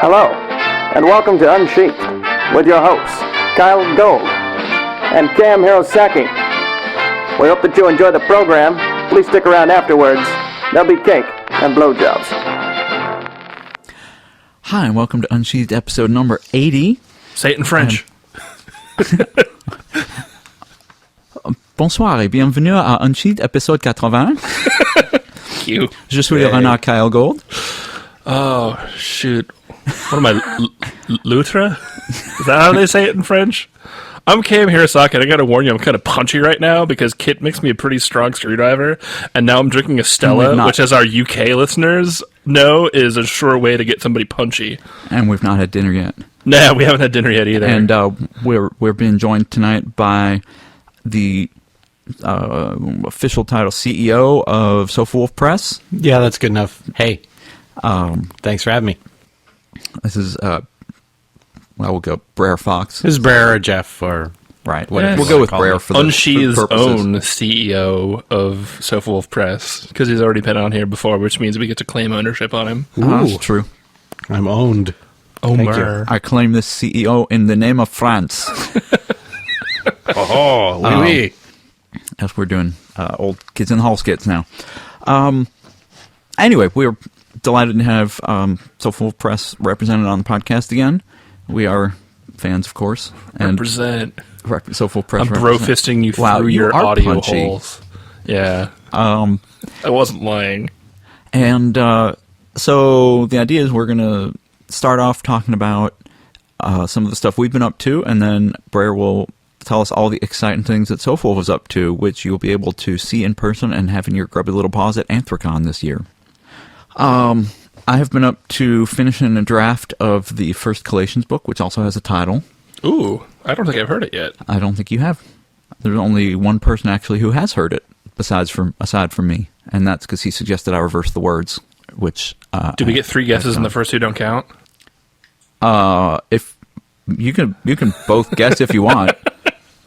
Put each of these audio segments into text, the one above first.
Hello, and welcome to Unsheathed with your hosts, Kyle Gold and Cam Hirosaki. We hope that you enjoy the program. Please stick around afterwards. There'll be cake and blowjobs. Hi, and welcome to Unsheathed episode number 80. Say it in French. Bonsoir et bienvenue à Unsheathed épisode 80. You. Je suis le renard Kyle Gold. Oh, shoot. What am I, Lutra? Is that how they say it in French? I'm Cam Hirosaki, and I gotta warn you, I'm kind of punchy right now because Kit makes me a pretty strong screwdriver, and now I'm drinking a Stella, which, as our UK listeners know, is a sure way to get somebody punchy. And we've not had dinner yet. Nah, we haven't had dinner yet either. And we're being joined tonight by the official title CEO of Sofawolf Press. Yeah, that's good enough. Hey, thanks for having me. This is, we'll go Brer Foxxe. This is Brer or Jeff or... Right. Yes. We'll go with Brer for the Unsheathed's purposes. own CEO of Sofawolf Press, because he's already been on here before, which means we get to claim ownership on him. That's true. I'm owned. Thank you. I claim this CEO in the name of France. Oh, oui. As we're doing old Kids in the Hall skits now. Anyway, we're delighted to have Sofawolf Press represented on the podcast again. We are fans, of course. And Represent. Sofawolf Press. I'm bro-fisting you through your audio holes. Yeah. I wasn't lying. And so the idea is we're going to start off talking about some of the stuff we've been up to, and then Brer will tell us all the exciting things that Sofawolf is up to, which you'll be able to see in person and have in your grubby little paws at Anthrocon this year. I have been up to finishing a draft of the first Collations book, which also has a title. Ooh, I don't think I've heard it yet. I don't think you have. There's only one person actually who has heard it, aside from me, and that's because he suggested I reverse the words. Which do we get 3 guesses and the first 2 don't count? If you can both guess if you want.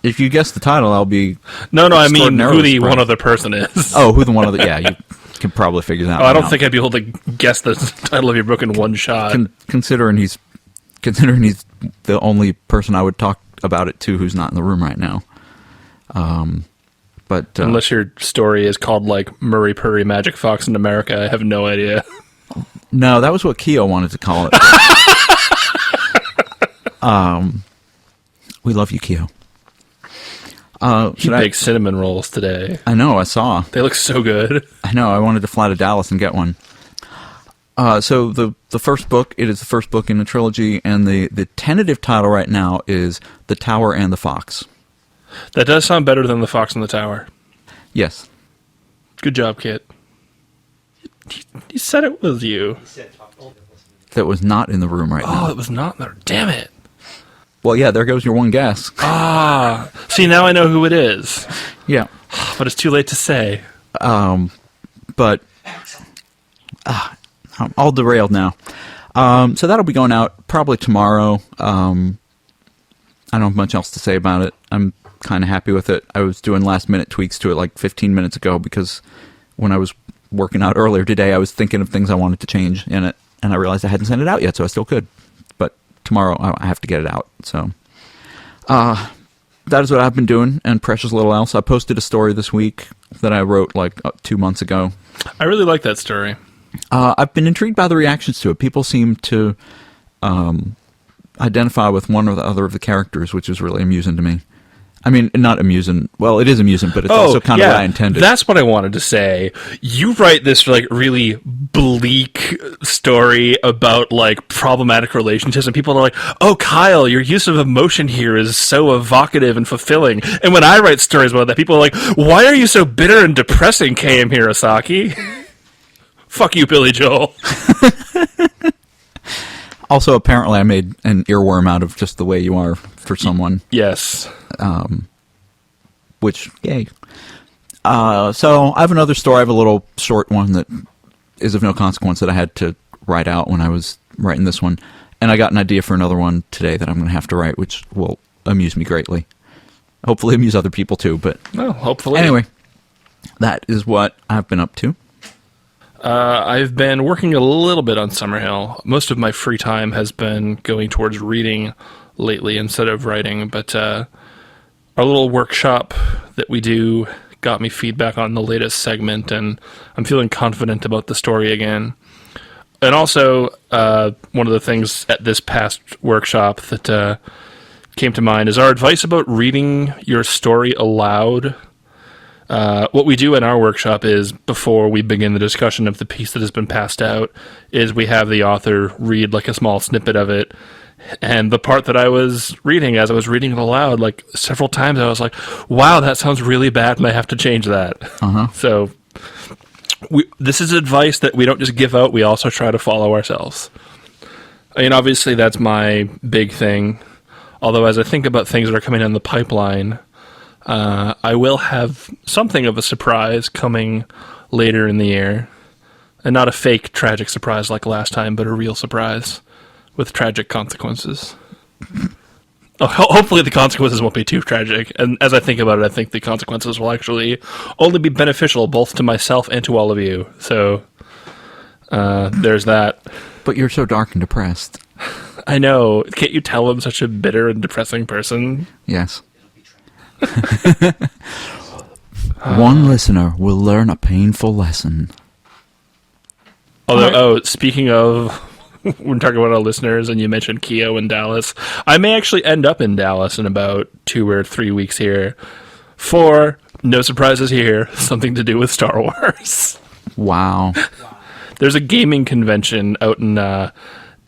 If you guess the title, I'll be I mean who the one other person is. Oh, who the one other? Yeah, you can probably figure that out. I don't think I'd be able to guess the title of your book in one shot. Considering he's the only person I would talk about it to who's not in the room right now. But unless your story is called like Murray Purry Magic Fox in America, I have no idea. No, that was what Keo wanted to call it. We love you, Keo. You baked cinnamon rolls today. I know, I saw. They look so good. I know, I wanted to fly to Dallas and get one. So the first book, it is the first book in the trilogy, and the tentative title right now is The Tower and the Fox. That does sound better than The Fox in the Tower. Yes. Good job, Kit. You said it was you. That was not in the room right now. Oh, it was not there. Damn it. Well, yeah, there goes your one guess. See, now I know who it is. Yeah. But it's too late to say. But I'm all derailed now. So that'll be going out probably tomorrow. I don't have much else to say about it. I'm kind of happy with it. I was doing last-minute tweaks to it like 15 minutes ago because when I was working out earlier today, I was thinking of things I wanted to change in it, and I realized I hadn't sent it out yet, so I still could. But tomorrow I have to get it out. So that is what I've been doing, and precious little else. I posted a story this week that I wrote like 2 months ago. I really like that story. I've been intrigued by the reactions to it. People seem to identify with one or the other of the characters, which is really amusing to me. I mean, not amusing. Well, it is amusing, but it's also kind of what I intended. That's what I wanted to say. You write this like really bleak story about like problematic relationships, and people are like, "Oh, Kyle, your use of emotion here is so evocative and fulfilling." And when I write stories about that, people are like, "Why are you so bitter and depressing, K.M. Hirosaki?" Fuck you, Billy Joel. Also, apparently I made an earworm out of just the way you are for someone. Yes. Which, yay. So I have another story. I have a little short one that is of no consequence that I had to write out when I was writing this one. And I got an idea for another one today that I'm going to have to write, which will amuse me greatly. Hopefully amuse other people too, but... Well, hopefully. Anyway, that is what I've been up to. I've been working a little bit on Summerhill. Most of my free time has been going towards reading lately instead of writing, but our little workshop that we do got me feedback on the latest segment, and I'm feeling confident about the story again. And also, one of the things at this past workshop that came to mind is our advice about reading your story aloud. What we do in our workshop is, before we begin the discussion of the piece that has been passed out, is we have the author read like a small snippet of it. And the part that I was reading, as I was reading it aloud, like several times, I was like, wow, that sounds really bad, and I have to change that. So this is advice that we don't just give out, we also try to follow ourselves. I mean, obviously that's my big thing. Although as I think about things that are coming down the pipeline, I will have something of a surprise coming later in the year. And not a fake tragic surprise like last time, but a real surprise with tragic consequences. Hopefully the consequences won't be too tragic. And as I think about it, I think the consequences will actually only be beneficial both to myself and to all of you. So there's that. But you're so dark and depressed. I know. Can't you tell I'm such a bitter and depressing person? Yes. One listener will learn a painful lesson. Although, speaking of, we're talking about our listeners, and you mentioned Keo in Dallas. I may actually end up in Dallas in about 2 or 3 weeks here for, no surprises here, something to do with Star Wars. Wow. There's a gaming convention out in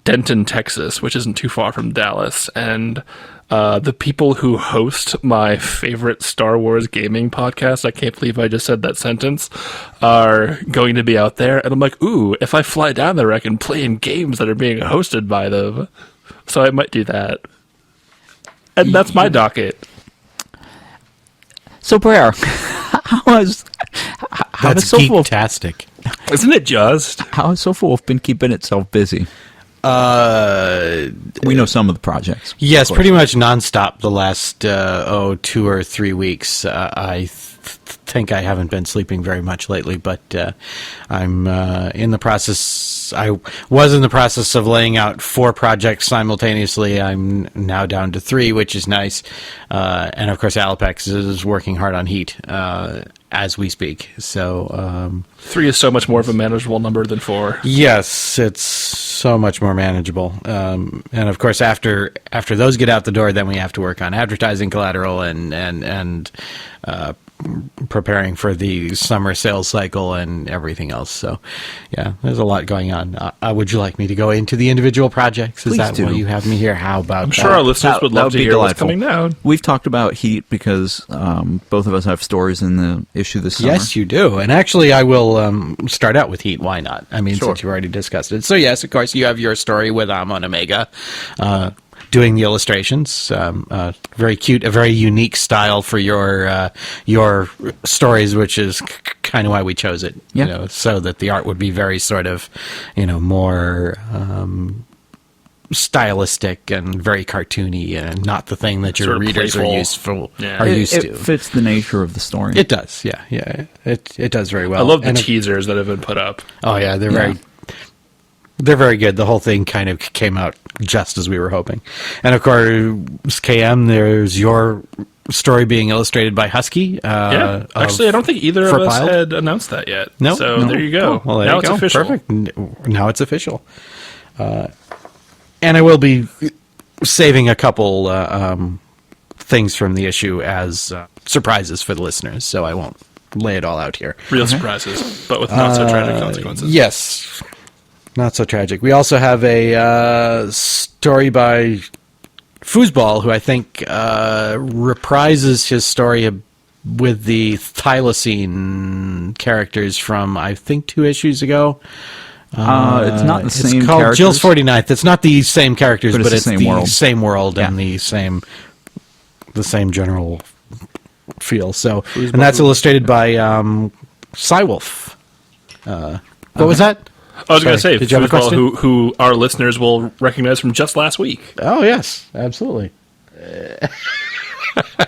Denton, Texas, which isn't too far from Dallas, and the people who host my favorite Star Wars gaming podcast, I can't believe I just said that sentence, are going to be out there. And I'm like, ooh, if I fly down there, I can play in games that are being hosted by them. So I might do that. And that's my docket. So, Brer, how has geek-tastic. Isn't it just? How has Sofawolf been keeping itself busy? We know some of the projects. Yes, pretty much nonstop the last 2 or 3 weeks. I think I haven't been sleeping very much lately, but I'm in the process. I was in the process of laying out 4 projects simultaneously. I'm now down to 3, which is nice. And of course, Alapex is working hard on Heat as we speak. So 3 is so much more of a manageable number than 4. Yes, it's so much more manageable. And of course, after those get out the door, then we have to work on advertising collateral and preparing for the summer sales cycle and everything else. So, yeah, there's a lot going on. Would you like me to go into the individual projects? Is Please that do. why you have me here? How about I'm sure our listeners would love to be hear what's delightful. coming down. We've talked about Heat because both of us have stories in the issue this summer. Yes, you do. And actually, I will start out with Heat. Why not? I mean, Sure. since you already discussed it. So, yes, of course, you have your story with Amon Omega doing the illustrations. Very cute, a very unique style for your stories, which is kind of why we chose it. Yeah. You know, so that the art would be very sort of, more stylistic and very cartoony, and not the thing that your Sort of readers playful. are used It to. fits the nature of the story. It does, yeah. It does very well. I love the And teasers that have been put up. oh yeah, Yeah. they're very good. The whole thing kind of came out just as we were hoping. And of course, KM, there's your story being illustrated by Husky. Yeah. Actually, I don't think either of for us Piled? had announced that yet. No? So No. there you go. Cool. Well, there now you it's go. official. Perfect. Now it's official. And I will be saving a couple things from the issue as surprises for the listeners, so I won't lay it all out here. Real surprises, but with not so tragic consequences. Yes. Not so tragic. We also have a story by Foosball, who I think reprises his story with the Thylacine characters from, I think, 2 issues ago. It's not the same It's called characters. Jill's 49th. It's not the same characters, But but it's it's the same the world. same world Yeah. and the same general feel. So, and that's illustrated by Sofawolf. What was that? I was going to Sorry, say, did you have a Foosball, question? who our listeners will recognize from just last week. Oh yes, absolutely.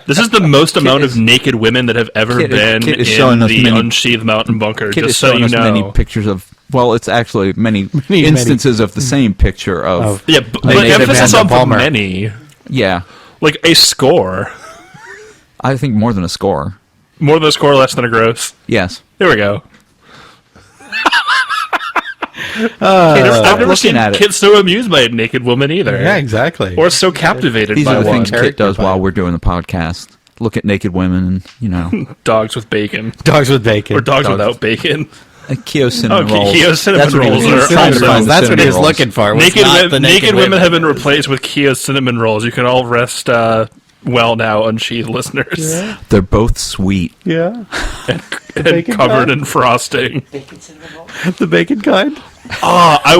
This is the most amount of naked women that have ever Kit is- been Kit is in showing us the many- Unsheathed Mountain Bunker, Kid just is so showing you us know. many pictures of Well, it's actually many instances of the same picture of Yeah, but Native emphasis on Amanda Palmer. many. yeah. Like a score. I think more than a score. More than a score, less than a gross. Yes. There we go. I've I've never seen kids so amused by a naked woman either. Yeah, exactly. Or so captivated These by are the one. things Kit does while we're doing the podcast. Look at naked women and, you know. Dogs with bacon. Dogs with bacon. Or dogs without bacon. Keo cinnamon rolls. Keo cinnamon That's what he rolls was are trying to also- find, the That's what he was cinnamon rolls. looking for. was Naked, not the naked women have been replaced with Keo cinnamon rolls. You can all rest well now, Unsheathed listeners. Yeah. They're both sweet. Yeah. And bacon covered kind? in frosting. The bacon kind? Oh, I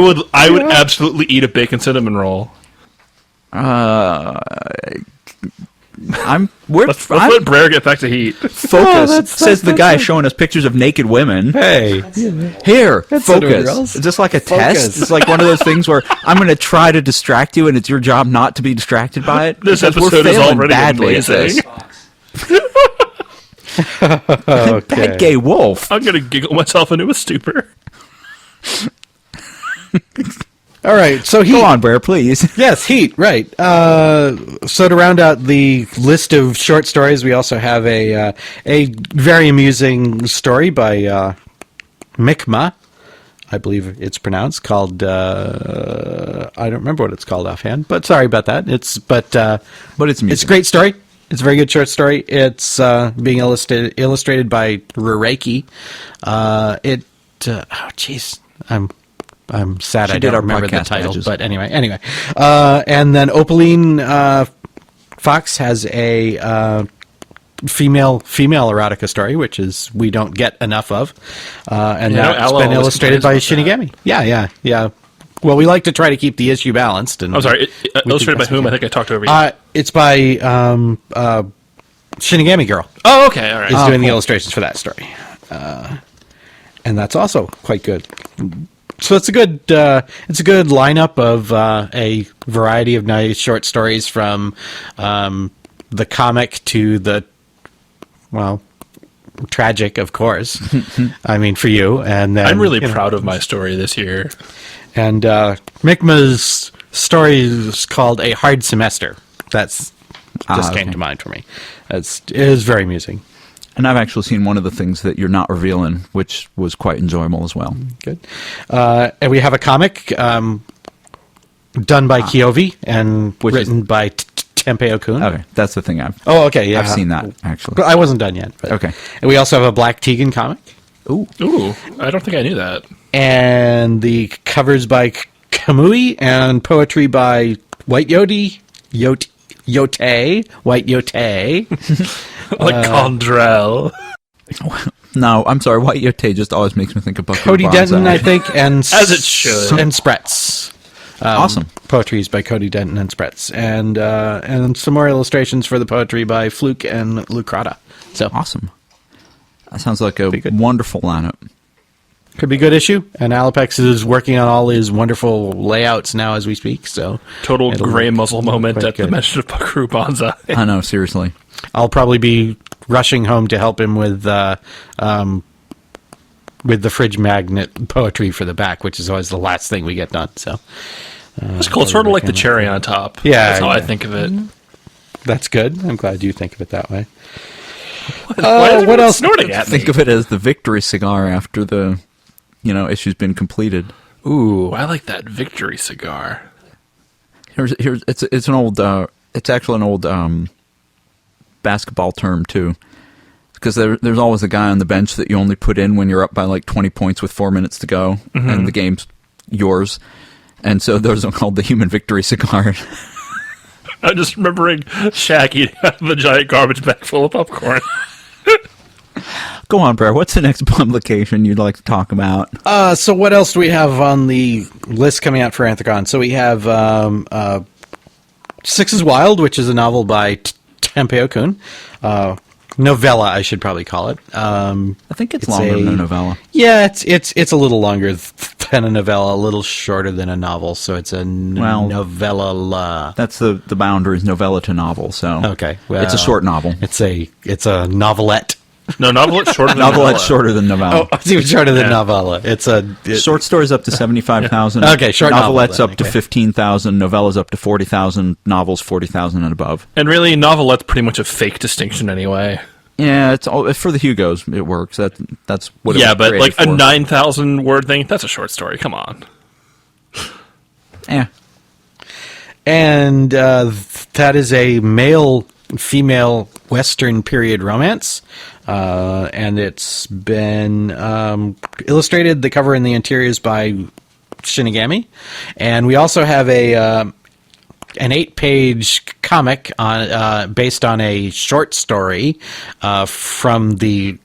would absolutely eat a bacon cinnamon roll. Let's let Brer get back to heat. Focus, says the guy showing us pictures of naked women. Hey. Here, cinnamon focus. rolls. Is this like a Focus. test? It's like one of those things where I'm going to try to distract you, and it's your job not to be distracted by it. This because episode we're is failing already badly at amazing. this. Okay. Bad gay wolf. I'm gonna giggle myself into a stupor. All right. So Go on, Brer, please. Yes, Heat, right. So to round out the list of short stories, we also have a very amusing story by Mikma, I believe it's pronounced, called, I don't remember what it's called offhand, but sorry about that. But it's amusing. It's a great story. It's a very good short story. It's being illustrated by Rureki. Oh, jeez. I'm sad She I did don't our remember the podcast title, badges. but anyway. And then Opaline Fox has a female erotica story, which is we don't get enough of, and Yeah, that's Ella been always illustrated by complains about Shinigami. Yeah. Well, we like to try to keep the issue balanced. And I'm sorry. we Illustrated by think that's whom? okay. I think I talked over you. It's by Shinigami Girl. Oh, okay. All right. Is doing the illustrations for that story, and that's also quite good. So it's a good lineup of a variety of nice short stories from the comic to the tragic, of course. I mean, for you, and then, I'm really proud of my story this year. And Mikma's story is called A Hard Semester. That's just came to mind for me. It is very amusing. And I've actually seen one of the things that you're not revealing, which was quite enjoyable as well. Good. And we have a comic done by Kyovi and written by Tempeh Okun. Okay, that's the thing I've Oh, okay, yeah. I've seen that, actually. But I wasn't done yet. But. Okay. And we also have a Black Tegan comic. Ooh, I don't think I knew that. And the covers by Kamui and poetry by White Yote, White Yote. Like Condrell. No, I'm sorry. White Yote just always makes me think of Bucky Cody Barnes. Denton, I think, and As it should. and Spretz. Awesome. Poetry is by Cody Denton and Spretz, and some more illustrations for the poetry by Fluke and Lucrata. So Awesome. That sounds like a wonderful lineup. could be a good issue. And Alapex is working on all his wonderful layouts now as we speak. So Total it'll gray look muzzle moment quite at the good. mention of Buckaroo Banzai. I know, seriously. I'll probably be rushing home to help him with the fridge magnet poetry for the back, which is always the last thing we get done. So It's cool. It's sort of like the cherry on top. Yeah, That's how I yeah. think of it. that's good. I'm glad you think of it that way. Why is what everyone else? snorting at me? Think of it as the victory cigar after the, issue's been completed. Ooh, I like that victory cigar. Here's it's an old it's actually an old basketball term too, because there's always a guy on the bench that you only put in when you're up by like 20 points with 4 minutes to go and the game's yours, and so those are called the human victory cigar. I'm just remembering Shaq eating out of a giant garbage bag full of popcorn. Go on, Brer. What's the next publication you'd like to talk about? So what else do we have on the list coming out for Anthragon? So we have Six is Wild, which is a novel by Tempeh Okun. Novella, I should probably call it. I think it's longer than a novella. Yeah, it's a little longer than a novella, a little shorter than a novel, so it's a novella. That's the boundaries, novella to novel. So Okay, well, it's a short novel. It's a novelette. No, novelette's shorter than Novelette's shorter than novella. Oh, it's even shorter than novella. It's Short stories up to 75,000. Okay, short novelette's novel, up to 15,000. Novellas up to 40,000. Novels 40,000 and above. And really, novelette's pretty much a fake distinction anyway. Yeah, it's all for the Hugos. It works. That's what. It Yeah, was but created like a for. 9,000 word thing—that's a short story. Come on. Yeah. And that is a male-female Western period romance. And it's been illustrated, the cover and the interiors, by Shinigami. And we also have an 8-page comic based on a short story from the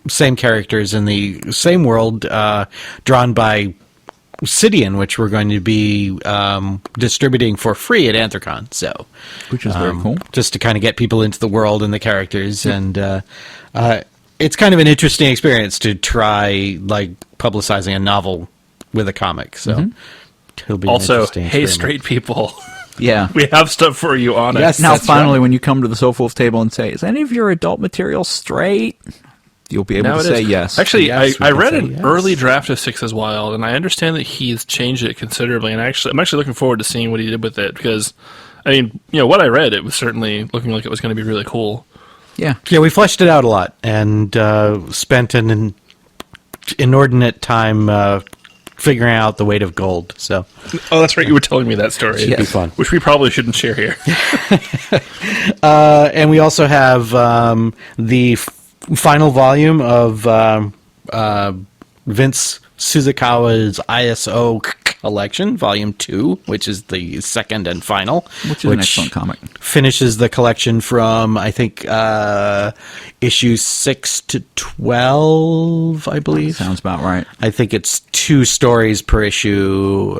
same characters in the same world, drawn by Obsidian, which we're going to be distributing for free at Anthrocon. So, Which is very cool. just to kind of get people into the world and the characters, and it's kind of an interesting experience to try like publicizing a novel with a comic. So, it'll be an Also, interesting hey, experiment. straight people, Yeah. we have stuff for you on Yes. it. Now, That's finally, right. when you come to the Sofawolf table and say, "Is any of your adult material straight?" You'll be able Now to it say is. yes. Actually, Yes, we I can read say an yes. early draft of Six is Wild, and I understand that he's changed it considerably. And I'm actually looking forward to seeing what he did with it, because, I mean, what I read, it was certainly looking like it was going to be really cool. Yeah. Yeah, we fleshed it out a lot and spent an inordinate time figuring out the weight of gold. So Oh, that's right. You were telling me that story. it'd be fun. Which we probably shouldn't share here. And we also have the final volume of Vince Suzukawa's ISO collection, Volume 2, which is the second and final. Which is an excellent comic. Finishes the collection from, I think, issue 6 to 12, I believe. Sounds about right. I think it's 2 stories per issue,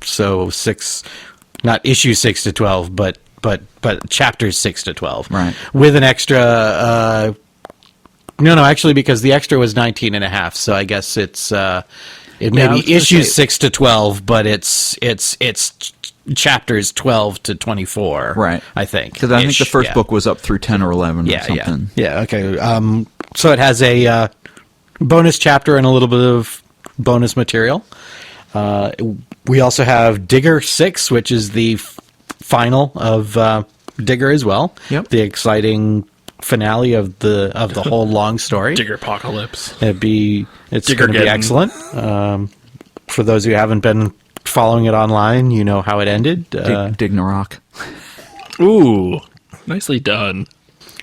so 6, not issue 6 to 12, but chapters 6 to 12, Right. with an extra. No, actually, because the extra was 19 and a half, so I guess it's it may I was be gonna issues say- 6 to 12, but it's chapters 12 to 24, Right. I think, Because I think the Ish, first yeah. book was up through 10 or 11 or something. Yeah, okay. So it has a bonus chapter and a little bit of bonus material. We also have Digger 6, which is the final of Digger as well. Yep. The exciting finale of the whole long story. Digger Apocalypse. It's Digger going to be Geddon. excellent. For those who haven't been following it online, you know how it ended. Dignarok. Ooh, nicely done.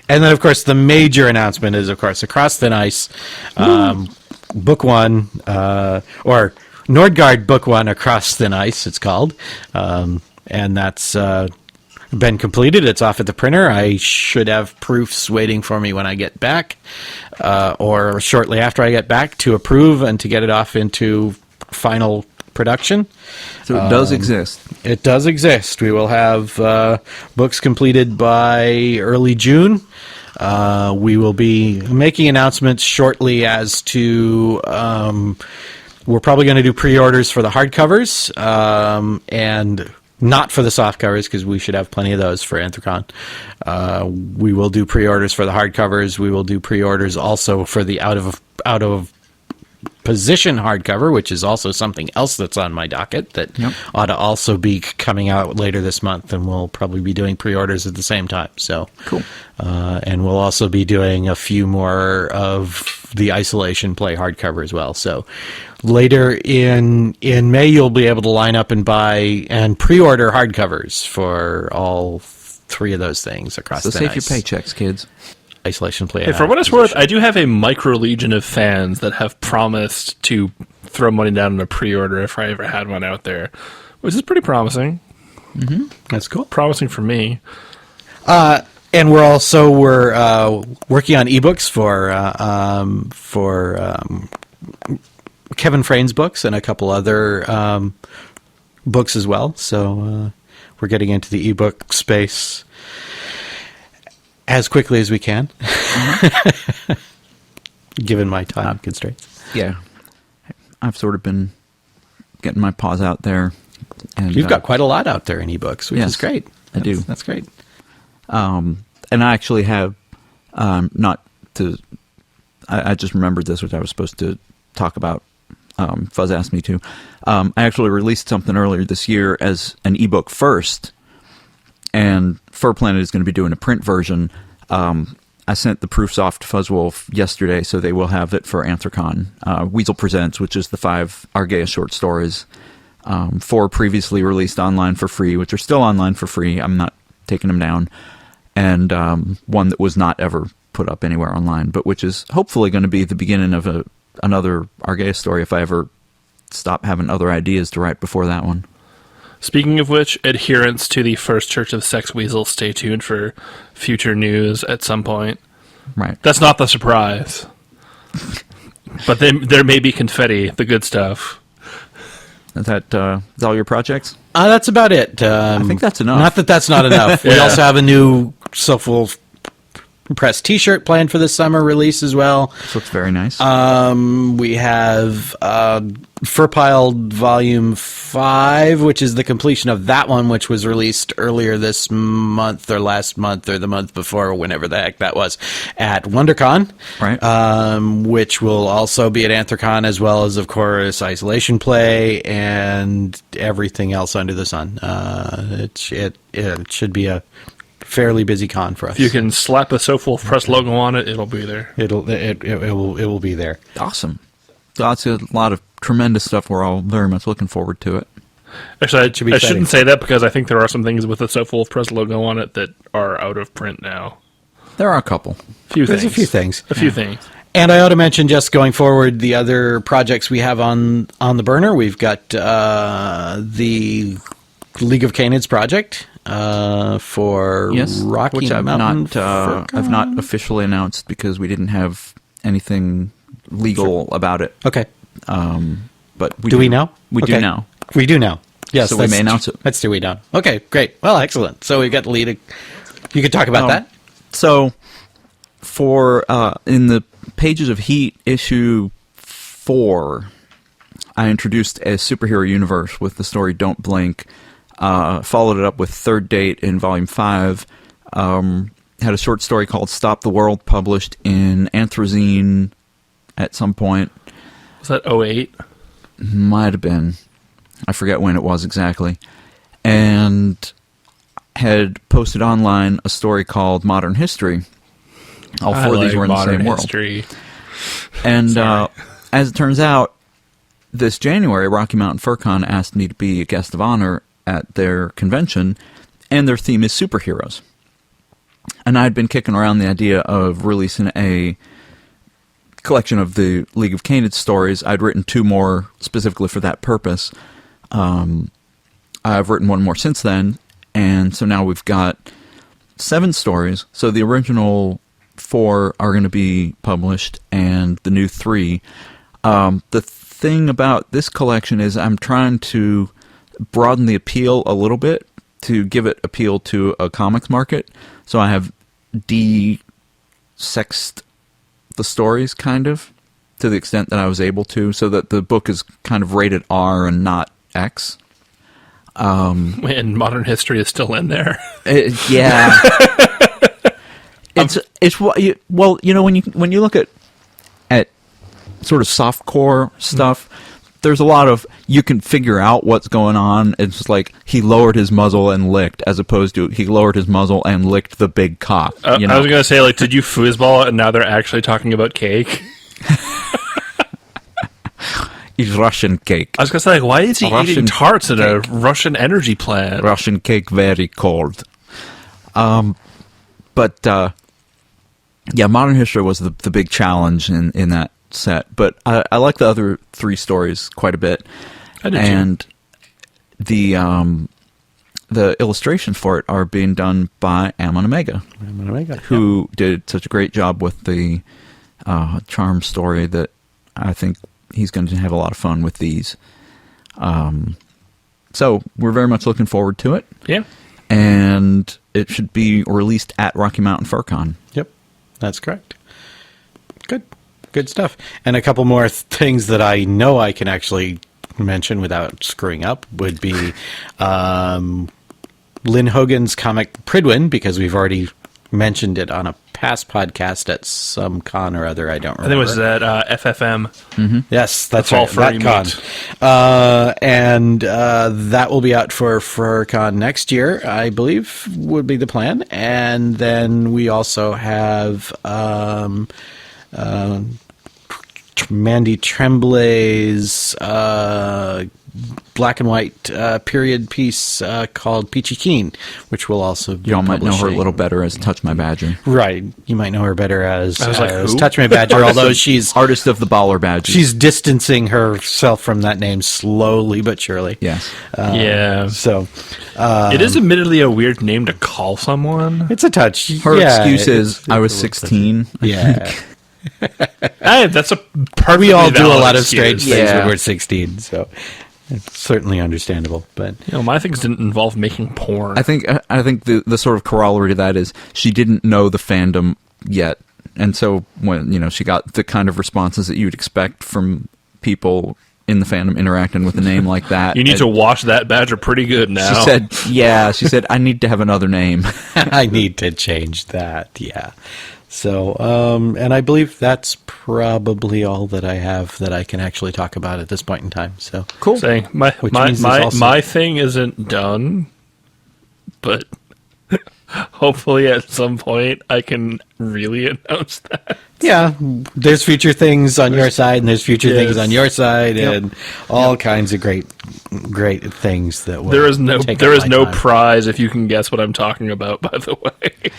And then, of course, the major announcement is, of course, Across Thin Ice, Book 1, or Nordgard Book 1, Across Thin Ice, it's called. And that's been completed. It's off at the printer. I should have proofs waiting for me when I get back, or shortly after I get back, to approve and to get it off into final production. So it does exist. It does exist. We will have books completed by early June. We will be making announcements shortly as to we're probably going to do pre-orders for the hardcovers and not for the soft covers, because we should have plenty of those for Anthrocon. We will do pre-orders for the hardcovers. We will do pre-orders also for the out of position hardcover, which is also something else that's on my docket that ought to also be coming out later this month, and we'll probably be doing pre-orders at the same time. So Cool. And we'll also be doing a few more of the Isolation Play hardcover as well. So later in May, you'll be able to line up and buy and pre-order hardcovers for all 3 of those things across So the save your ice. paychecks, kids. Isolation Play. Hey, for what it's worth, I do have a micro legion of fans that have promised to throw money down on a pre-order if I ever had one out there, which is pretty promising. That's cool. Promising for me. And we're working on ebooks for Kevin Frayn's books and a couple other books as well. So we're getting into the ebook space as quickly as we can, given my time constraints. Yeah. I've sort of been getting my paws out there. And You've got quite a lot out there in ebooks, which Yes, is great. I do. That's great. And I actually have not I just remembered this, which I was supposed to talk about. Fuzz asked me to. I actually released something earlier this year as an ebook first, and Fur Planet is going to be doing a print version. I sent the proofs off to Fuzzwolf yesterday, so they will have it for Anthrocon. Weasel Presents, which is the 5 Argaea short stories, 4 previously released online for free, which are still online for free. I'm not taking them down. And one that was not ever put up anywhere online, but which is hopefully going to be the beginning of another Argaea story if I ever stop having other ideas to write before that one. Speaking of which, adherents to the First Church of the Sex Weasel, stay tuned for future news at some point. Right. That's not the surprise. But there may be confetti, the good stuff. Is that all your projects? That's about it. I think that's enough. Not that that's not enough. We Yeah. also have a new Sofawolf press T-shirt planned for this summer release as well. This looks very nice. We have Furpile Volume 5, which is the completion of that one, which was released earlier this month or last month or the month before, whenever the heck that was, at WonderCon. Right. Which will also be at Anthrocon, as well as, of course, Isolation Play and everything else under the sun. It should be a fairly busy con for us. If you can slap a Sofawolf Press logo on it, it'll be there. It will be there. Awesome. That's a lot of tremendous stuff. We're all very much looking forward to it. Actually, I be exciting. shouldn't say that because I think there are some things with the Sofawolf Press logo on it that are out of print now. There are a couple. There's a few things. A few things. And I ought to mention, just going forward, the other projects we have on the burner. We've got the League of Canids project for Yes, Rocky which I've Mountain. I've not officially announced because we didn't have anything legal about it. Okay. But Do we know? We Okay. do now. We do now. Yes. So we may announce it. That's do we know. Okay, great. Well, excellent. So we got the lead. You could talk about that. So, for in the Pages of Heat issue 4, I introduced a superhero universe with the story Don't Blink. Followed it up with Third Date in Volume 5. Had a short story called Stop the World published in Anthrozine at some point. Was that 08? Might have been. I forget when it was exactly. And had posted online a story called Modern History. All 4 of these were in the same world. History. And as it turns out, this January, Rocky Mountain FurCon asked me to be a guest of honor at their convention, and their theme is superheroes. And I'd been kicking around the idea of releasing a collection of the League of Canids stories. I'd written 2 more specifically for that purpose. I've written 1 more since then, and so now we've got 7 stories. So the original 4 are going to be published, and the new 3. The thing about this collection is I'm trying to broaden the appeal a little bit to give it appeal to a comics market. So I have de-sexed the stories, kind of, to the extent that I was able to, so that the book is kind of rated R and not X. And Modern History is still in there. Yeah. It's well, you know, when you look at sort of softcore stuff, there's a lot of, you can figure out what's going on. It's like he lowered his muzzle and licked, as opposed to he lowered his muzzle and licked the big cock. You know? I was going to say, like, did you foosball it and now they're actually talking about cake? He's Russian cake. I was going to say, like, why is he eating tarts at a Russian energy plant? Russian cake, very cold. But yeah, Modern History was the big challenge in that set. But I like the other 3 stories quite a bit. I did and too. the illustrations for it are being done by Ammon Omega, who did such a great job with the Charm story that I think he's going to have a lot of fun with these. So we're very much looking forward to it. Yeah. And it should be released at Rocky Mountain FurCon. Yep, that's correct. Good stuff. And a couple more things that I know I can actually mention without screwing up would be Lynn Hogan's comic Pridwin, because we've already mentioned it on a past podcast at some con or other. I don't remember. I think it was at FFM. Yes, that's Fall right. Furry That con. And that will be out for FurCon next year, I believe, would be the plan. And then we also have Mandy Tremblay's black and white period piece called Peachy Keen, which will also be Y'all might know her a publishing. little better as Touch My Badger. Right. You might know her better as, I was like, who? Touch My Badger, although she's Artist of the Baller Badger. she's distancing herself from that name slowly but surely. Yes. Yeah. So It is admittedly a weird name to call someone. it's a touch. Her Yeah, excuse is, it's I was a little 16. Yeah. Hey, that's a perfectly We all do a valid lot of excuse. strange things Yeah. when we're 16, so it's certainly understandable. But You know, my things didn't involve making porn. I think the sort of corollary to that is she didn't know the fandom yet, and so when she got the kind of responses that you'd expect from people in the fandom interacting with a name like that. You need to wash that badger pretty good now. She said, I need to have another name. I need to change that. Yeah. So, and I believe that's probably all that I have that I can actually talk about at this point in time. So Cool. Saying my Which means there's also- my thing isn't done, but hopefully at some point I can really announce that. yeah, there's future things on your side, and there's future Yes. things on your side, and all kinds of great things that will There is no take there up is my no time. prize if you can guess what I'm talking about. By the way,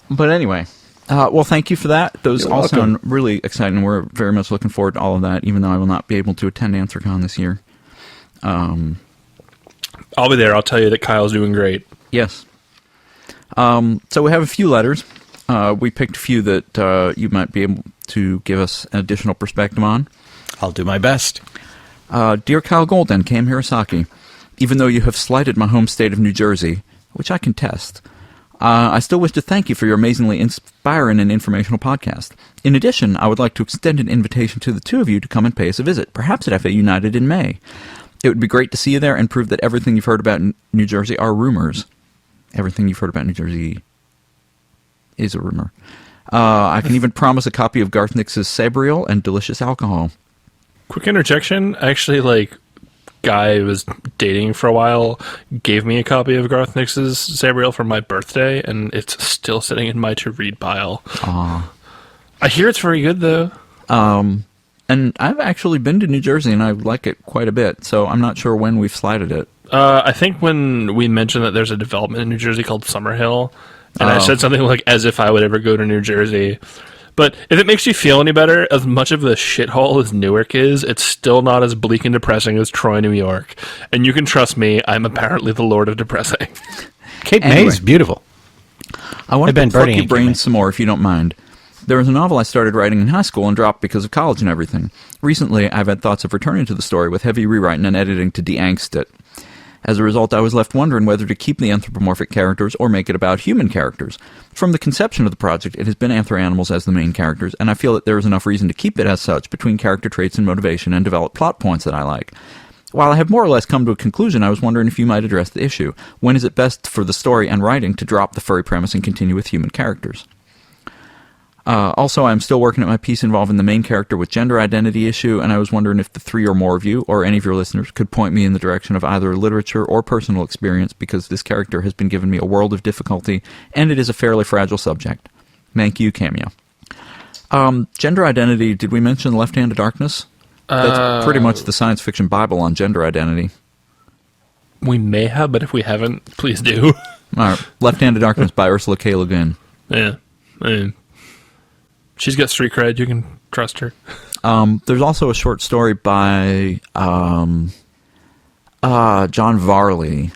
But anyway, well, thank you for that. Those You're all welcome. sound really exciting. We're very much looking forward to all of that, even though I will not be able to attend AnswerCon this year. I'll be there. I'll tell you that Kyle's doing great. Yes. So we have a few letters. We picked a few that you might be able to give us an additional perspective on. I'll do my best. Dear Kyle Gold and Cam Hirosaki, even though you have slighted my home state of New Jersey, which I contest, I still wish to thank you for your amazingly inspiring and informational podcast. In addition, I would like to extend an invitation to the two of you to come and pay us a visit, perhaps at FA United in May. It would be great to see you there and prove that everything you've heard about New Jersey are rumors. Everything you've heard about New Jersey is a rumor. I can even promise a copy of Garth Nix's Sabriel and delicious alcohol. Quick interjection. Actually, guy I was dating for a while gave me a copy of Garth Nix's Sabriel for my birthday, and it's still sitting in my to-read pile. Aw. I hear it's very good, though. And I've actually been to New Jersey, and I like it quite a bit, so I'm not sure when we've slighted it. I think when we mentioned that there's a development in New Jersey called Summerhill, and I said something like, as if I would ever go to New Jersey. But if it makes you feel any better, as much of a shithole as Newark is, it's still not as bleak and depressing as Troy, New York. And you can trust me, I'm apparently the lord of depressing. Cape Anyway. May's beautiful. I want I've to been pluck birding your in brains Cape May. some more, if you don't mind. There was a novel I started writing in high school and dropped because of college and everything. Recently, I've had thoughts of returning to the story with heavy rewriting and editing to de-angst it. As a result, I was left wondering whether to keep the anthropomorphic characters or make it about human characters. From the conception of the project, it has been anthro-animals as the main characters, and I feel that there is enough reason to keep it as such between character traits and motivation and develop plot points that I like. While I have more or less come to a conclusion, I was wondering if you might address the issue. When is it best for the story and writing to drop the furry premise and continue with human characters? Also, I'm still working at my piece involving the main character with gender identity issue, and I was wondering if the three or more of you, or any of your listeners, could point me in the direction of either literature or personal experience, because this character has been giving me a world of difficulty, and it is a fairly fragile subject. Thank you, Cameo. Gender identity, did we mention Left Hand of Darkness? That's pretty much the science fiction Bible on gender identity. We may have, but if we haven't, please do. All right, Left Hand of Darkness by Ursula K. Le Guin. Yeah. I mean, she's got street cred. You can trust her. There's also a short story by John Varley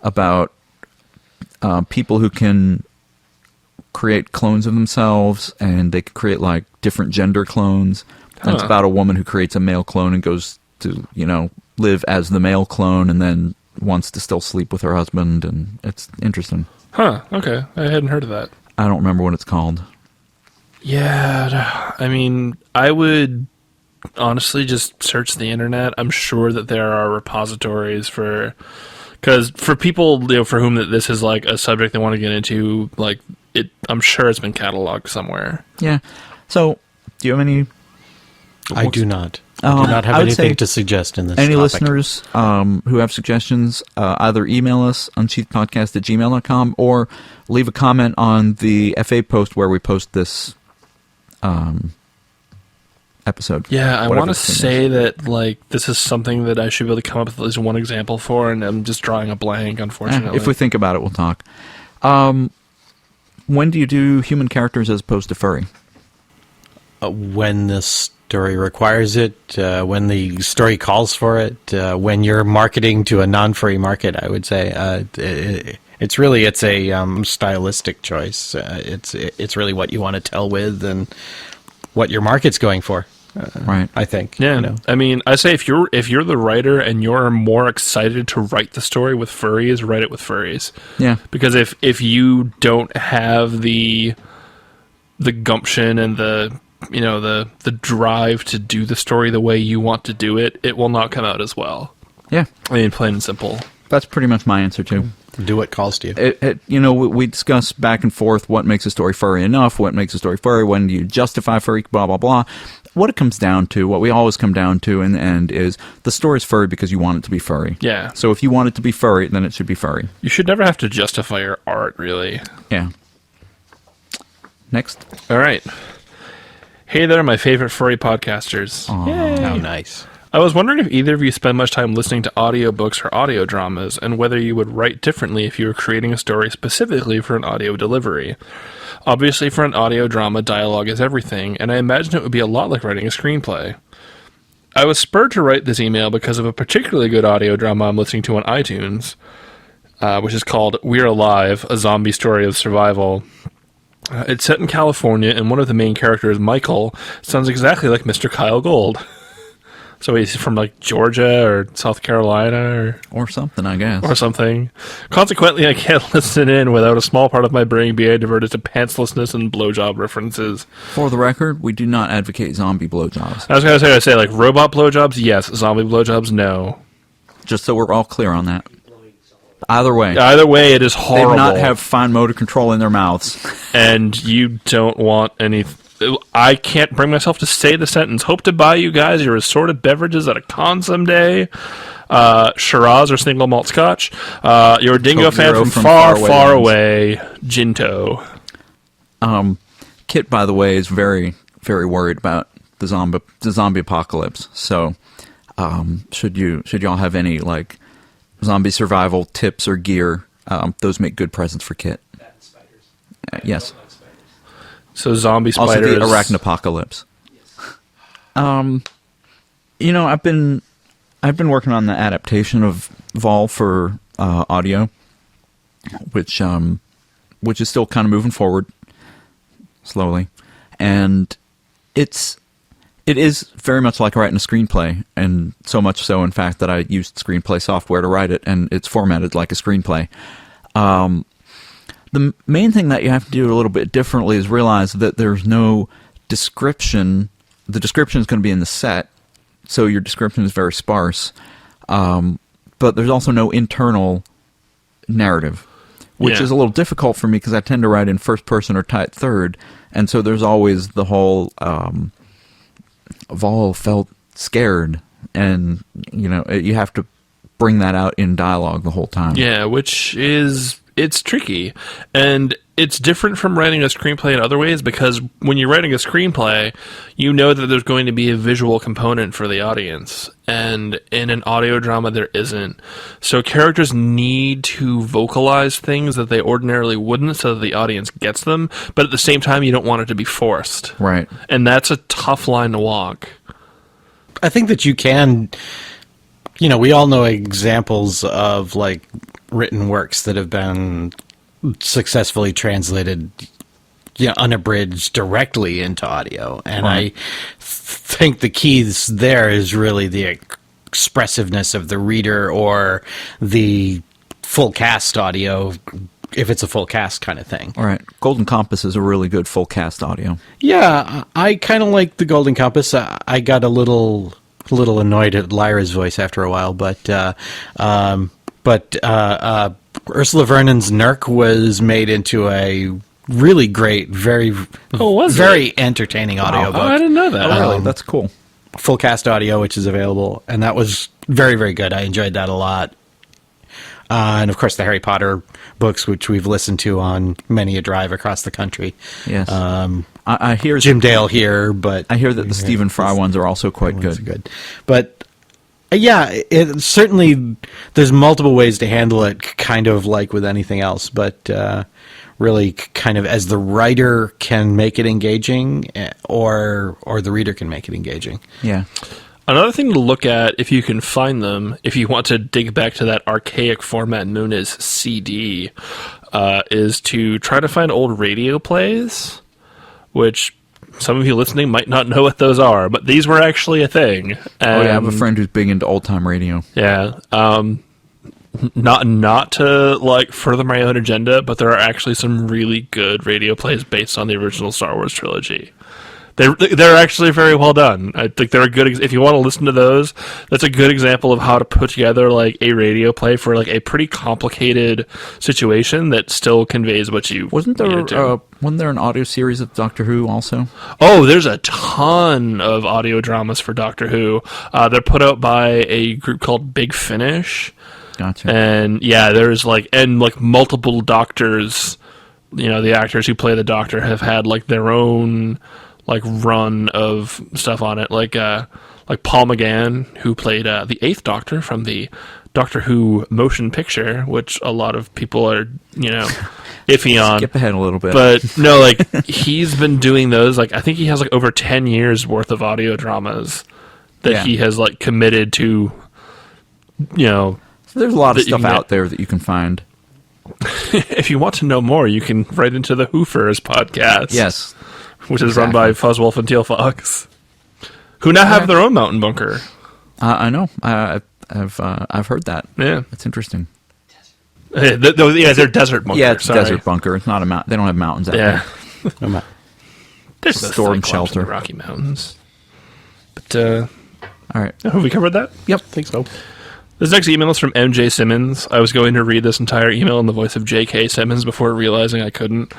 about people who can create clones of themselves, and they can create like different gender clones. And it's about a woman who creates a male clone and goes to, live as the male clone, and then wants to still sleep with her husband, and it's interesting. Huh. Okay. I hadn't heard of that. I don't remember what it's called. Yeah. I mean, I would honestly just search the internet. I'm sure that there are repositories for Because for people, for whom this is like a subject they want to get into, like I'm sure it's been cataloged somewhere. Yeah. So, do you have any? I do not. I do not have I would say anything to suggest in this Any topic. listeners who have suggestions, either email us, unsheathedpodcast@gmail.com, or leave a comment on the FA post where we post this episode. Yeah, I whatever want to the thing say is. that like this is something that I should be able to come up with at least one example for, and I'm just drawing a blank, unfortunately. If we think about it, we'll talk. When do you do human characters as opposed to furry? When the story requires it, when the story calls for it, when you're marketing to a non-furry market, I would say it's a stylistic choice. It's really what you want to tell with and what your market's going for. Right. I think. Yeah, I mean, I say if you're the writer and you're more excited to write the story with furries, write it with furries. Yeah. Because if you don't have the gumption and the drive to do the story the way you want to do it, it will not come out as well. Yeah. I mean, plain and simple. That's pretty much my answer, too. Do what calls to you. We discuss back and forth what makes a story furry enough, what makes a story furry, when do you justify furry, blah, blah, blah. What it comes down to, what we always come down to in the end is the story's furry because you want it to be furry. Yeah. So if you want it to be furry, then it should be furry. You should never have to justify your art, really. Yeah. Next. All right. Hey there, my favorite furry podcasters. How nice. I was wondering if either of you spend much time listening to audiobooks or audio dramas, and whether you would write differently if you were creating a story specifically for an audio delivery. Obviously, for an audio drama, dialogue is everything, and I imagine it would be a lot like writing a screenplay. I was spurred to write this email because of a particularly good audio drama I'm listening to on iTunes, which is called We're Alive, a zombie story of survival. It's set in California, and one of the main characters, Michael, sounds exactly like Mr. Kyle Gold. So he's from like Georgia or South Carolina Or something, I guess. or something. Consequently, I can't listen in without a small part of my brain being diverted to pantslessness and blowjob references. For the record, we do not advocate zombie blowjobs. I was going to say like robot blowjobs, yes. Zombie blowjobs, no. Just so we're all clear on that. Either way. Either way, it is They horrible. do not have fine motor control in their mouths. And you don't want any... I can't bring myself to say the sentence. Hope to buy you guys your assorted beverages at a con someday. Shiraz or single malt scotch. You're a dingo Coke fan Zero from far, Faraway far Lands. away. Jinto. Kit, by the way, is very, very worried about the zombie apocalypse. So, should y'all have any like zombie survival tips or gear, those make good presents for Kit. Yes. So zombie Also, spiders. the arachnopocalypse. I've been working on the adaptation of Vol for audio, which is still kind of moving forward slowly, and it is very much like writing a screenplay, and so much so, in fact, that I used screenplay software to write it, and it's formatted like a screenplay. The main thing that you have to do a little bit differently is realize that there's no description. The description is going to be in the set, so your description is very sparse. But there's also no internal narrative, which Yeah. is a little difficult for me because I tend to write in first person or tight third, and so there's always the whole Vol felt scared, and you have to bring that out in dialogue the whole time. Yeah, it's tricky. And it's different from writing a screenplay in other ways, because when you're writing a screenplay, you know that there's going to be a visual component for the audience. And in an audio drama, there isn't. So characters need to vocalize things that they ordinarily wouldn't so that the audience gets them. But at the same time, you don't want it to be forced. Right. And that's a tough line to walk. I think that you can, we all know examples of like written works that have been successfully translated, unabridged directly into audio. And Right. I think the keys there is really the expressiveness of the reader or the full cast audio, if it's a full cast kind of thing. All right. Golden Compass is a really good full cast audio. Yeah, I kind of like the Golden Compass. I got a little annoyed at Lyra's voice after a while, but But Ursula Vernon's Nurk was made into a really great, very entertaining audiobook. Oh, I didn't know that. Oh, really? That's cool. Full cast audio, which is available, and that was very, very good. I enjoyed that a lot. And of course, the Harry Potter books, which we've listened to on many a drive across the country. Yes. I hear Jim Dale here, but I hear that the Stephen Fry ones are also quite good. But yeah, it certainly there's multiple ways to handle it, kind of like with anything else. But really, kind of as the writer can make it engaging, or the reader can make it engaging. Yeah. Another thing to look at, if you can find them, if you want to dig back to that archaic format known as CD, is to try to find old radio plays, which some of you listening might not know what those are, but these were actually a thing. I have a friend who's big into old-time radio. Yeah. Not to like further my own agenda, but there are actually some really good radio plays based on the original Star Wars trilogy. They're actually very well done. I think they're a good. If you want to listen to those, that's a good example of how to put together like a radio play for like a pretty complicated situation that still conveys what you wasn't there an audio series of Doctor Who also? Oh, there's a ton of audio dramas for Doctor Who. They're put out by a group called Big Finish. Gotcha. And yeah, there's like multiple doctors. You know, the actors who play the Doctor have had like their own like run of stuff on it, like Paul McGann, who played the Eighth Doctor from the Doctor Who motion picture, which a lot of people are, iffy on. Skip ahead a little bit, but no, like he's been doing those. Like I think he has like over 10 years worth of audio dramas that he has like committed to. So there's a lot of stuff out there that you can find. If you want to know more, you can write into the Hoofers podcast. Yes. Which is run by Fuzzwolf and Teal Fox, who now have their own mountain bunker. I know. I've heard that. Yeah, that's interesting. They're desert bunker. Yeah, it's a desert bunker. It's not a mountain. They don't have mountains out there. No There's no storm shelter. In the Rocky Mountains. But all right, have we covered that? Yep, I think so. This next email is from MJ Simmons. I was going to read this entire email in the voice of J.K. Simmons before realizing I couldn't.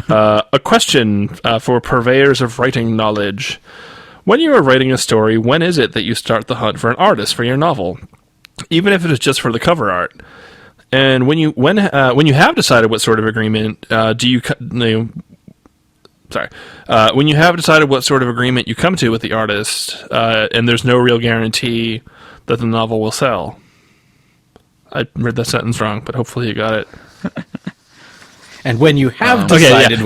A question for purveyors of writing knowledge. When you are writing a story, when is it that you start the hunt for an artist for your novel? Even if it is just for the cover art. And when you have decided what sort of agreement when you have decided what sort of agreement you come to with the artist, and there's no real guarantee that the novel will sell. I read that sentence wrong, but hopefully you got it. And when you have decided,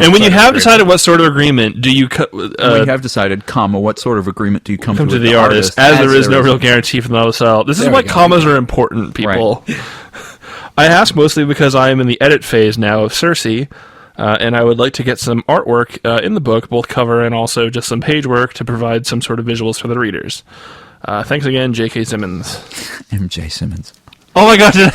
what sort of agreement do you? When you have decided, what sort of agreement do you come to with the artist? As there is no real guarantee for the novel to sell. This is why commas are important, people. Right. I ask mostly because I am in the edit phase now of Circe, and I would like to get some artwork in the book, both cover and also just some page work to provide some sort of visuals for the readers. Thanks again, J.K. Simmons. MJ Simmons. Oh my god! Damn it!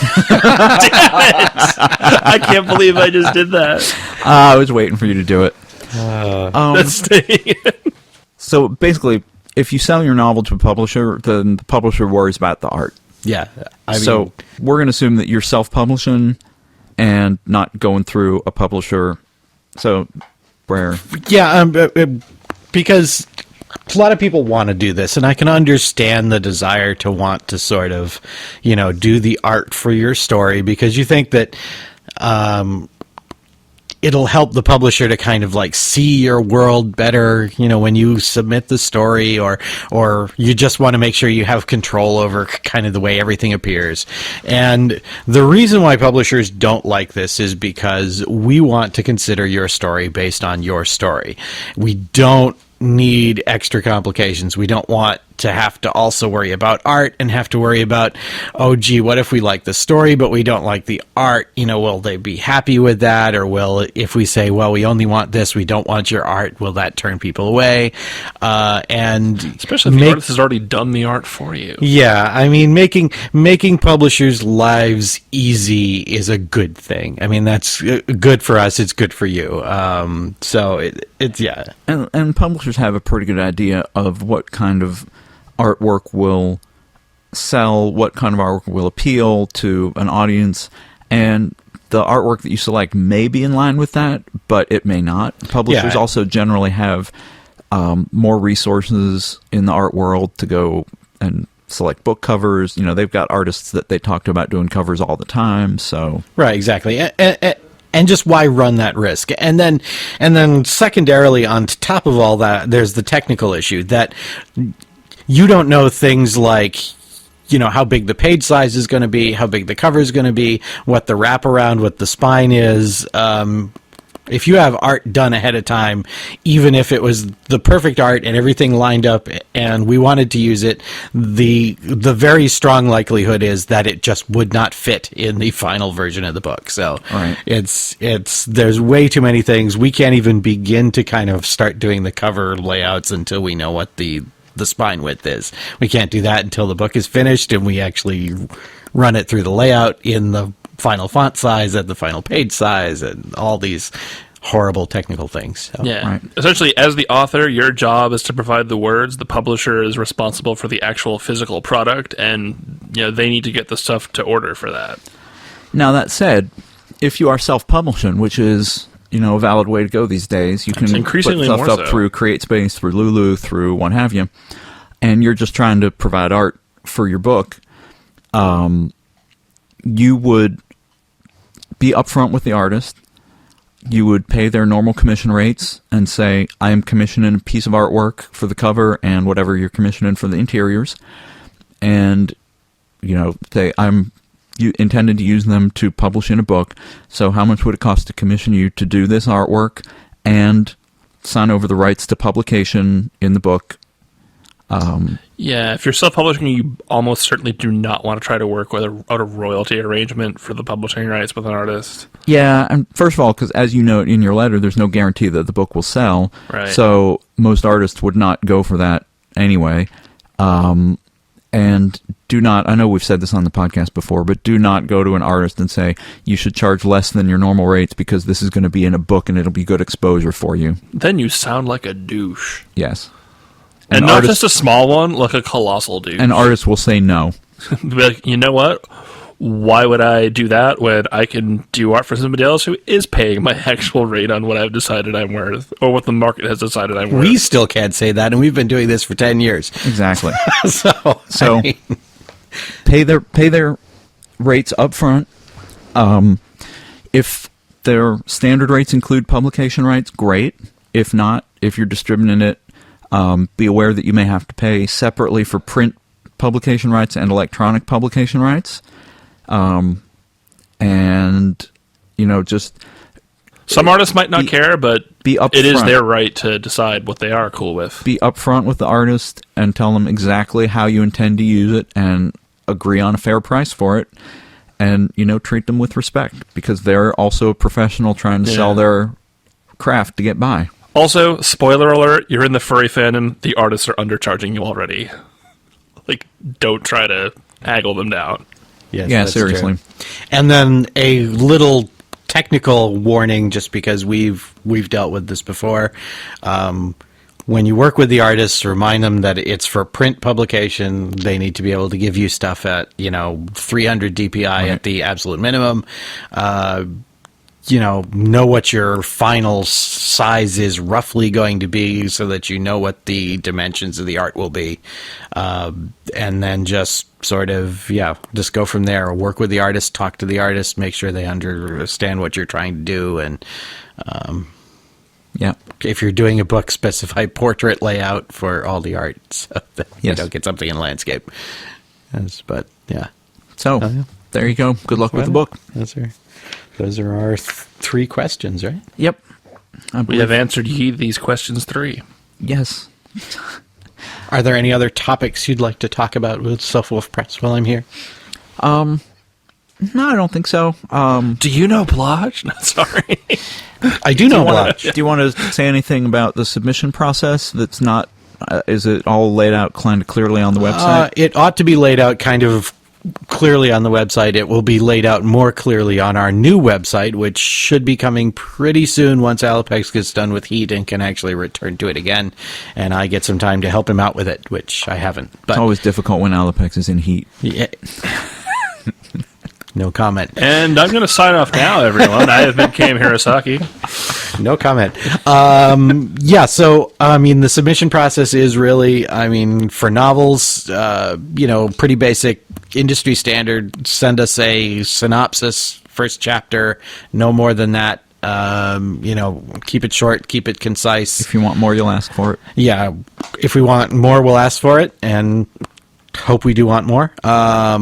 I can't believe I just did that. I was waiting for you to do it. So basically, if you sell your novel to a publisher, then the publisher worries about the art. Yeah. So we're going to assume that you're self-publishing and not going through a publisher. So, Brer. Yeah, because a lot of people want to do this, and I can understand the desire to want to sort of, do the art for your story because you think that it'll help the publisher to kind of like see your world better, when you submit the story, or you just want to make sure you have control over kind of the way everything appears. And the reason why publishers don't like this is because we want to consider your story based on your story. We don't need extra complications. We don't want to have to also worry about art and have to worry about, oh gee, what if we like the story but we don't like the art? Will they be happy with that? Or if we say, well, we only want this, we don't want your art, will that turn people away? And especially if the artist has already done the art for you. Yeah, I mean, making publishers' lives easy is a good thing. I mean, that's good for us. It's good for you. So it's yeah. And publishers have a pretty good idea of what kind of artwork will sell what kind of artwork will appeal to an audience, and the artwork that you select may be in line with that, but it may not. Publishers also generally have more resources in the art world to go and select book covers. They've got artists that they talk to about doing covers all the time. So right, exactly. And just why run that risk? And then secondarily, on top of all that, there's the technical issue that you don't know things like, how big the page size is going to be, how big the cover is going to be, what the wraparound, what the spine is. If you have art done ahead of time, even if it was the perfect art and everything lined up and we wanted to use it, the very strong likelihood is that it just would not fit in the final version of the book. So right. there's way too many things. We can't even begin to kind of start doing the cover layouts until we know what the spine width is. We can't do that until the book is finished and we actually run it through the layout in the final font size at the final page size and all these horrible technical things. So. Yeah. Right. Essentially, as the author, your job is to provide the words. The publisher is responsible for the actual physical product, and they need to get the stuff to order for that. Now, that said, if you are self-publishing, which is a valid way to go these days, you can put increasingly stuff more up so. through CreateSpace, through Lulu, through what have you, and you're just trying to provide art for your book. You would be upfront with the artist. You would pay their normal commission rates and say, I am commissioning a piece of artwork for the cover and whatever you're commissioning for the interiors. And, say, you intended to use them to publish in a book. So how much would it cost to commission you to do this artwork and sign over the rights to publication in the book? If you're self-publishing, you almost certainly do not want to try to work with a royalty arrangement for the publishing rights with an artist. Yeah, and first of all, because as you note in your letter, there's no guarantee that the book will sell. Right. So most artists would not go for that anyway. And do not, I know we've said this on the podcast before, but do not go to an artist and say, you should charge less than your normal rates because this is going to be in a book and it'll be good exposure for you. Then you sound like a douche. Yes. And not just a small one, like a colossal douche. An artist will say no. Be like, you know what? Why would I do that when I can do art for somebody else who is paying my actual rate on what I've decided I'm worth, or what the market has decided I'm worth? We still can't say that, and we've been doing this for 10 years. Exactly. So I mean, pay their rates up front. If their standard rates include publication rights, great. If not, if you're distributing it, be aware that you may have to pay separately for print publication rights and electronic publication rights. And, just... Some artists might not care, but it is upfront. their right to decide what they are cool with. Be upfront with the artist and tell them exactly how you intend to use it and agree on a fair price for it. And, treat them with respect because they're also a professional trying to sell their craft to get by. Also, spoiler alert, you're in the furry fandom, the artists are undercharging you already. Don't try to haggle them down. yes, Yeah, that's seriously. true. And then a little technical warning, just because we've dealt with this before. When you work with the artists, remind them that it's for print publication. They need to be able to give you stuff at 300 DPI at the absolute minimum. Know what your final size is roughly going to be so that you know what the dimensions of the art will be. And then just sort of, just go from there. Work with the artist, talk to the artist, make sure they understand what you're trying to do. And if you're doing a book, specify portrait layout for all the art so that you don't get something in landscape. So, there you go. Good luck with the book. Those are our 3 questions, right? Yep. We have answered these questions 3. Yes. Are there any other topics you'd like to talk about with Sofawolf Press while I'm here? No, I don't think so. Do you know Blotch? No, sorry. I do know Blotch. Do you want to say anything about the submission process that's not... is it all laid out kind of clearly on the website? It ought to be laid out kind of clearly on the website. It will be laid out more clearly on our new website, which should be coming pretty soon once Alapex gets done with Heat and can actually return to it again, and I get some time to help him out with it, which I haven't. But It's always difficult when Alapex is in Heat. yeah. No comment. And I'm going to sign off now, everyone. I have been Cam Hirosaki. No comment. So, I mean, the submission process is really, I mean, for novels, pretty basic, industry standard. Send us a synopsis, first chapter, no more than that. Keep it short, keep it concise. If you want more, you'll ask for it. Yeah, if we want more, we'll ask for it, and hope we do want more.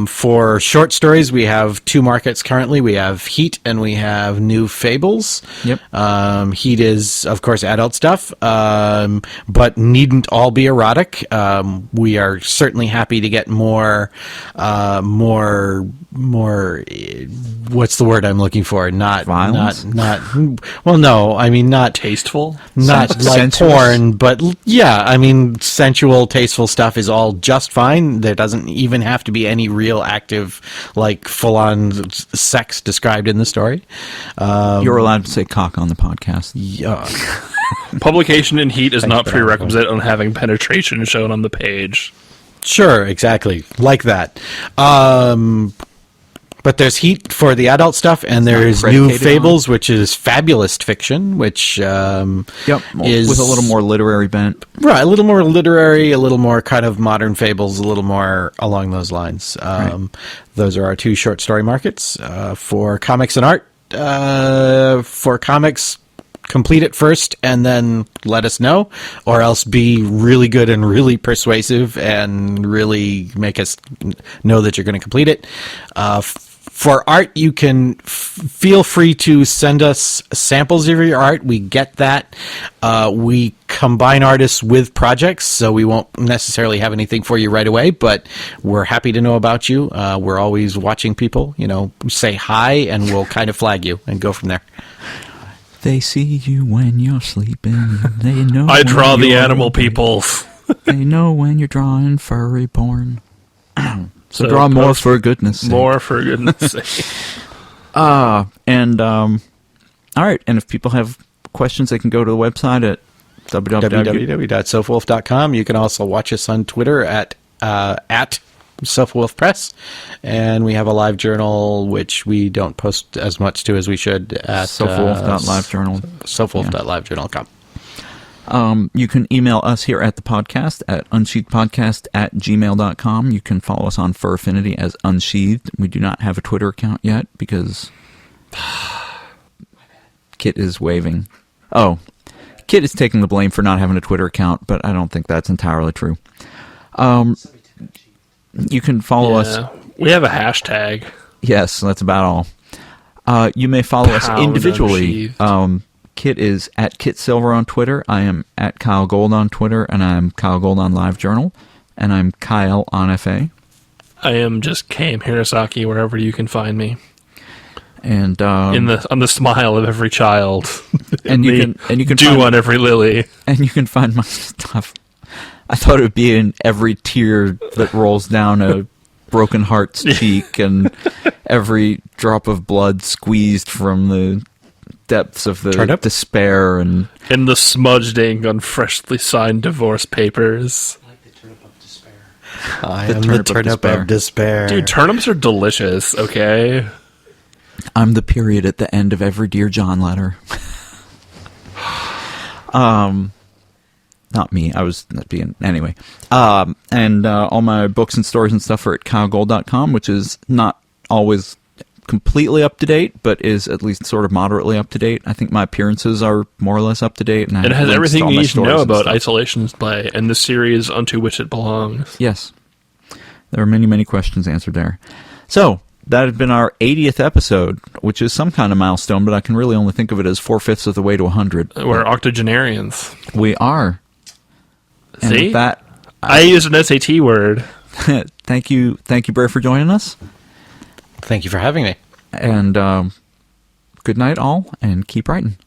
For short stories, we have two markets currently. We have Heat and we have New Fables. Yep. Heat is, of course, adult stuff, but needn't all be erotic. We are certainly happy to get more. What's the word I'm looking for? Not violence. Well, no, I mean not Tasteful? not like Sensuous. porn, but yeah, I mean, sensual, tasteful stuff is all just fine. There doesn't even have to be any real active, like, full-on sex described in the story. You're allowed to say cock on the podcast. Yeah. Publication in Heat is not for that. prerequisite on having penetration shown on the page. Sure, exactly. Like that. But there's Heat for the adult stuff, and there's New predicated Fables, which is fabulous fiction, which Yep. is With a little more literary bent. right, a little more literary, a little more kind of modern fables, a little more along those lines. Those are our two short story markets. For comics and art, for comics, complete it first and then let us know, or else be really good and really persuasive and really make us know that you're going to complete it. For art, you can feel free to send us samples of your art. We get that. We combine artists with projects, so we won't necessarily have anything for you right away, but we're happy to know about you. We're always watching people, say hi, and we'll kind of flag you and go from there. They see you when you're sleeping. They know. I draw when the you're animal awake. people. They know when you're drawing furry porn. So So draw more post for goodness sake. More for goodness sake. All right. And if people have questions, they can go to the website at www.sofawolf.com. You can also watch us on Twitter at Sofawolf Press, and we have a live journal which we don't post as much to as we should at Sofawolf.livejournal. Sofawolf.livejournal.com. You can email us here at the podcast at unsheathedpodcast@gmail.com. You can follow us on Fur Affinity as Unsheathed. We do not have a Twitter account yet because Kit is waving. Oh, Kit is taking the blame for not having a Twitter account, but I don't think that's entirely true. You can follow us. We have a hashtag. Yes, that's about all. You may follow us Pound individually. Unsheathed. Kit is at Kit Silver on Twitter. I am at Kyle Gold on Twitter, and I'm Kyle Gold on LiveJournal, and I'm Kyle on FA. I am just Cam Hirosaki wherever you can find me. And On the smile of every child. and you can dew find, on every lily. and you can find my stuff. I thought it would be in every tear that rolls down a broken heart's cheek, and every drop of blood squeezed from the depths of the Turnip? despair, and And the smudged ink on freshly signed divorce papers. I The am the turnip of turnip despair. of despair. Dude, turnips are delicious, okay? I'm the period at the end of every Dear John letter. Not me. I was not being anyway. And all my books and stories and stuff are at kylegold.com, which is not always completely up to date, but is at least sort of moderately up to date. I think my appearances are more or less up to date, and I It have has links everything all you my need to know stories and about stuff. Isolation's Play and the series unto which it belongs. Yes, there are many, many questions answered there. So that had been our 80th episode, which is some kind of milestone, but I can really only think of it as 4/5 of the way to 100. We're octogenarians. We are. And See? with that, I used an SAT word. thank you, Brer, for joining us. Thank you for having me. And good night, all, and keep writing.